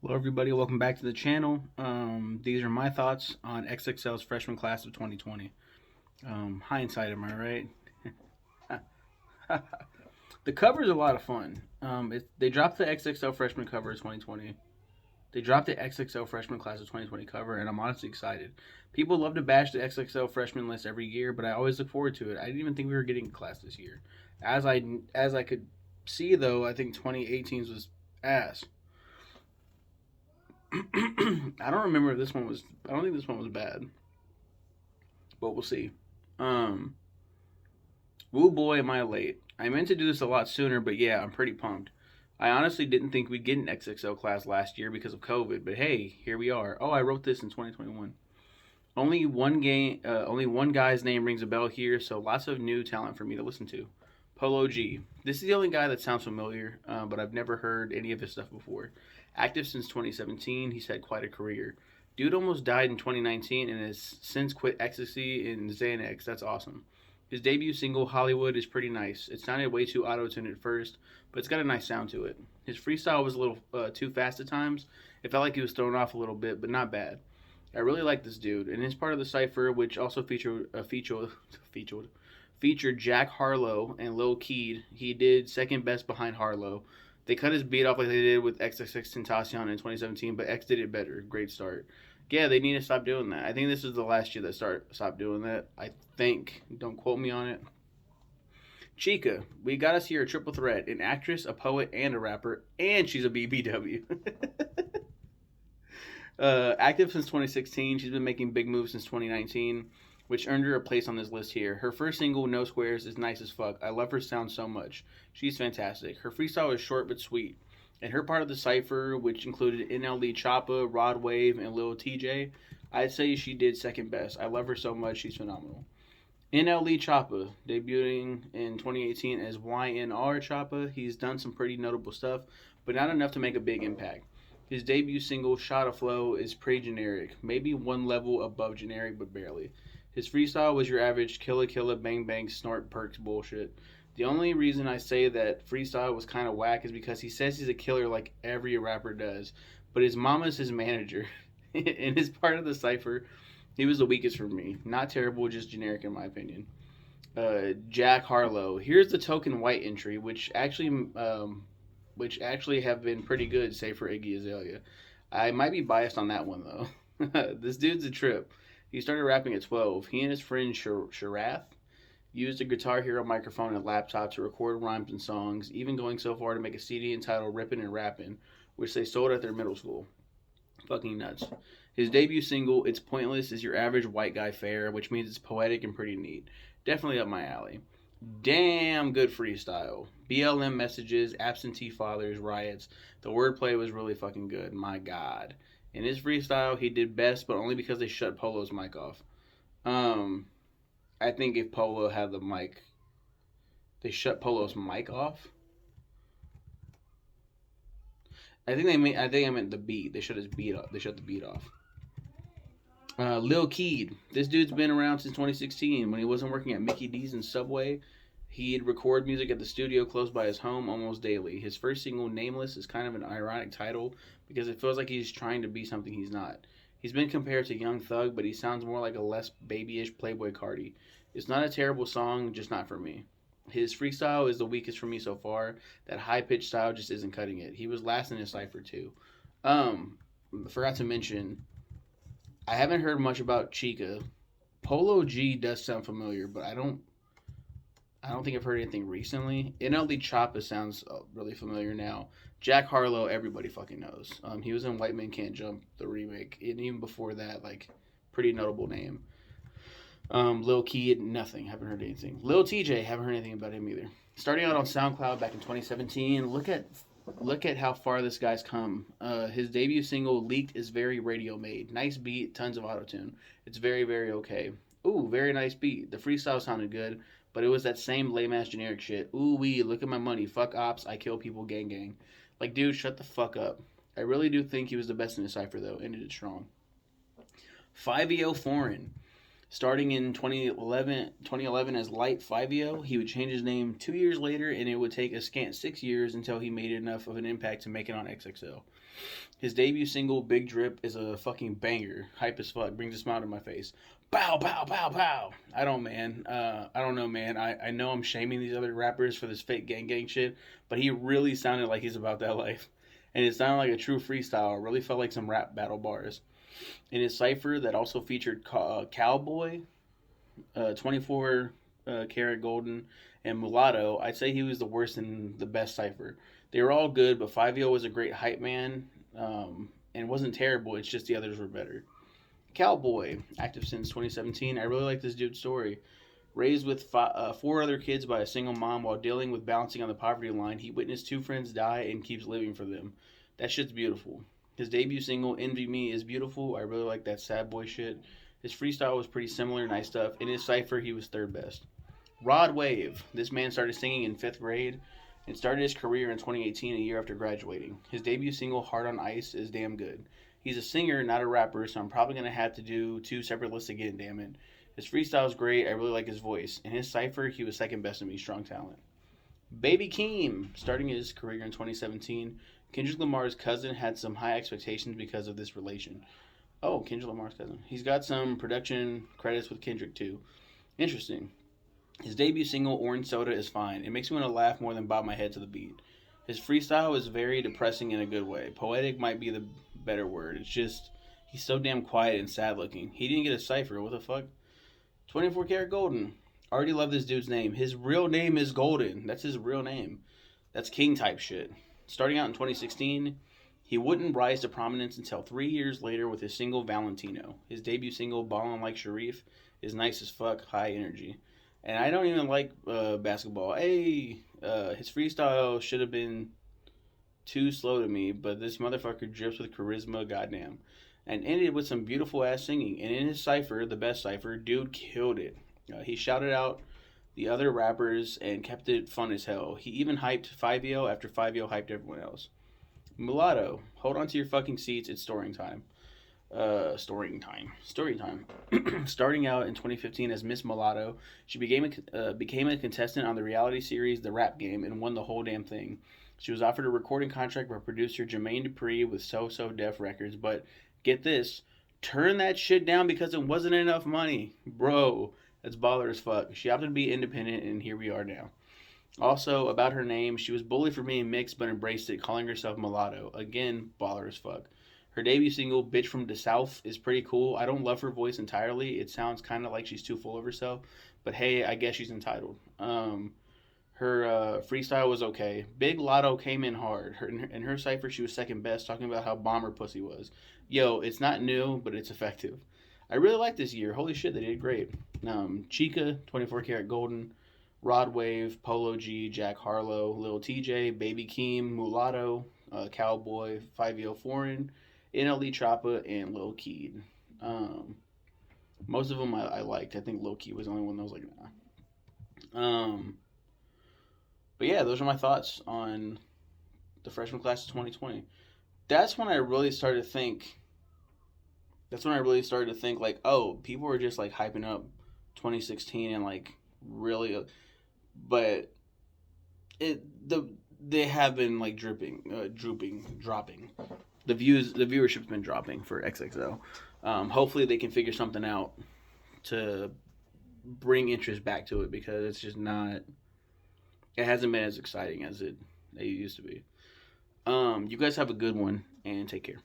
Hello, everybody. Welcome back to the channel. These are my thoughts on XXL's freshman class of 2020. Hindsight, am I right? The cover is a lot of fun. They dropped the XXL freshman cover of 2020. They dropped the XXL freshman class of 2020 cover, and I'm honestly excited. People love to bash the XXL freshman list every year, but I always look forward to it. I didn't even think we were getting a class this year. As I could see, though, I think 2018's was ass. I don't remember if this one was. I don't think this one was bad, but we'll see. Um, Woo boy, am I late? I meant to do this a lot sooner, but yeah, I'm pretty pumped. I honestly didn't think we'd get an XXL class last year because of COVID, but hey, here we are. Oh, I wrote this in 2021. Only one guy's name rings a bell here, so lots of new talent for me to listen to. Polo G. This is the only guy that sounds familiar, but I've never heard any of his stuff before. Active since 2017, he's had quite a career. Dude almost died in 2019 and has since quit ecstasy and Xanax. That's awesome. His debut single, Hollywood, is pretty nice. It sounded way too auto-tuned at first, but it's got a nice sound to it. His freestyle was a little too fast at times. It felt like he was thrown off a little bit, but not bad. I really like this dude, and his part of the cipher, which also featured Jack Harlow and Lil Keed. He did second best behind Harlow. They cut his beat off like they did with XXX Tentacion in 2017, but X did it better. Great start. Yeah, they need to stop doing that. I think this is the last year that stop doing that. I think. Don't quote me on it. Chica, we got us here a triple threat: an actress, a poet, and a rapper, and she's a BBW. Active since 2016, she's been making big moves since 2019, which earned her a place on this list here. Her first single, No Squares, is nice as fuck. I love her sound so much. She's fantastic. Her freestyle is short but sweet. And her part of the cipher, which included NLE Choppa, Rod Wave, and Lil TJ, I'd say she did second best. I love her so much. She's phenomenal. NLE Choppa, debuting in 2018 as YNR Choppa, he's done some pretty notable stuff, but not enough to make a big impact. His debut single, Shot of Flow, is pretty generic, maybe one level above generic, but barely. His freestyle was your average killa killa bang bang snort perks bullshit. The only reason I say that freestyle was kind of whack is because he says he's a killer like every rapper does, but his mama's his manager. In his part of the cipher, he was the weakest for me. Not terrible, just generic in my opinion. Jack Harlow. Here's the token white entry, which actually have been pretty good, say for Iggy Azalea. I might be biased on that one though. This dude's a trip. He started rapping at 12. He and his friend Sharath used a Guitar Hero microphone and laptop to record rhymes and songs, even going so far to make a CD entitled Rippin' and Rappin', which they sold at their middle school. Fucking nuts. His debut single, It's Pointless, is your average white guy fare, which means it's poetic and pretty neat. Definitely up my alley. Damn good freestyle. BLM messages, absentee fathers, riots. The wordplay was really fucking good. My God. In his freestyle, he did best, but only because they shut Polo's mic off. Um, I think if Polo had the mic, they shut Polo's mic off. I think I meant the beat. They shut his beat off. They shut the beat off. Lil Keed. This dude's been around since 2016. When he wasn't working at Mickey D's and Subway, he'd record music at the studio close by his home almost daily. His first single, Nameless, is kind of an ironic title because it feels like he's trying to be something he's not. He's been compared to Young Thug, but he sounds more like a less babyish Playboy Cardi. It's not a terrible song, just not for me. His freestyle is the weakest for me so far. That high pitched style just isn't cutting it. He was last in his cipher too. Um, Forgot to mention I haven't heard much about Chica. Polo G does sound familiar, but I don't think I've heard anything recently. NLD Choppa sounds really familiar now. Jack Harlow, everybody fucking knows. He was in White Men Can't Jump, the remake, and even before that, like, pretty notable name. Lil Kid, nothing. Haven't heard anything. Lil TJ, haven't heard anything about him either. Starting out on SoundCloud back in 2017, look at how far this guy's come. His debut single, Leaked, is very radio made. Nice beat, tons of autotune. It's very, very okay. Ooh, very nice beat. The freestyle sounded good, but it was that same lame ass generic shit. Ooh wee, look at my money. Fuck ops, I kill people, gang gang. Like, dude, shut the fuck up. I really do think he was the best in the cipher though. Ended it strong. 5EO Foreign. Starting in 2011 as Light Fivio, he would change his name 2 years later, and it would take a scant 6 years until he made enough of an impact to make it on XXL. His debut single, Big Drip, is a fucking banger. Hype as fuck. Brings a smile to my face. Pow, pow, pow, pow. I don't, man. I don't know, man. I know I'm shaming these other rappers for this fake gang shit, but he really sounded like he's about that life. And it sounded like a true freestyle. It really felt like some rap battle bars. In his cipher that also featured Cowboy, 24 Karat Golden, and Mulatto, I'd say he was the worst and the best cipher. They were all good, but Fivio was a great hype man, and wasn't terrible. It's just the others were better. Cowboy, active since 2017. I really like this dude's story. Raised with four other kids by a single mom while dealing with balancing on the poverty line, he witnessed two friends die and keeps living for them. That shit's beautiful. His debut single, Envy Me, is beautiful. I really like that sad boy shit. His freestyle was pretty similar, nice stuff. In his cipher, he was third best. Rod Wave. This man started singing in 5th grade and started his career in 2018, a year after graduating. His debut single, Heart on Ice, is damn good. He's a singer, not a rapper, so I'm probably going to have to do 2 separate lists again, damn it. His freestyle is great. I really like his voice. In his cipher, he was second best to me. Strong talent. Baby Keem, starting his career in 2017. Kendrick Lamar's cousin had some high expectations because of this relation. Oh, Kendrick Lamar's cousin. He's got some production credits with Kendrick, too. Interesting. His debut single, Orange Soda, is fine. It makes me want to laugh more than bob my head to the beat. His freestyle is very depressing in a good way. Poetic might be the better word. It's just, he's so damn quiet and sad looking. He didn't get a cipher. What the fuck? 24 Karat Golden. Already love this dude's name. His real name is Golden. That's his real name. That's king type shit. Starting out in 2016, he wouldn't rise to prominence until 3 years later with his single Valentino. His debut single, Ballin' Like Sharif, is nice as fuck, high energy. And I don't even like basketball. Hey, his freestyle should have been too slow to me, but this motherfucker drips with charisma, goddamn. And ended with some beautiful ass singing. And in his cipher, the best cipher, dude killed it. He shouted out the other rappers and kept it fun as hell. He even hyped Fivio after Fivio hyped everyone else. Mulatto, hold on to your fucking seats. It's story time. Story time. Starting out in 2015 as Miss Mulatto, she became a contestant on the reality series The Rap Game and won the whole damn thing. She was offered a recording contract by producer Jermaine Dupri with So Def Records, but get this, turn that shit down because it wasn't enough money. Bro, that's baller as fuck. She opted to be independent, and here we are now. Also, about her name, she was bullied for being mixed but embraced it, calling herself Mulatto. Again, baller as fuck. Her debut single, Bitch from the South, is pretty cool. I don't love her voice entirely. It sounds kind of like she's too full of herself. But hey, I guess she's entitled. Her freestyle was okay. Big Lotto came in hard. In her cipher, she was second best, talking about how bomb her pussy was. Yo, it's not new, but it's effective. I really like this year. Holy shit, they did great. Chica, 24 Karat Golden, Rod Wave, Polo G, Jack Harlow, Lil TJ, Baby Keem, Mulatto, Cowboy, Fivio Foreign, NLE Choppa, and Lil Keed. Most of them I liked. I think Lil Keed was the only one that was like, nah. But yeah, those are my thoughts on the freshman class of 2020. That's when I really started to think. Like, oh, people were just like hyping up 2016 and like really, but they have been like dropping. The viewership's been dropping for XXL. Hopefully they can figure something out to bring interest back to it because it's just not. It hasn't been as exciting as it used to be. You guys have a good one and take care.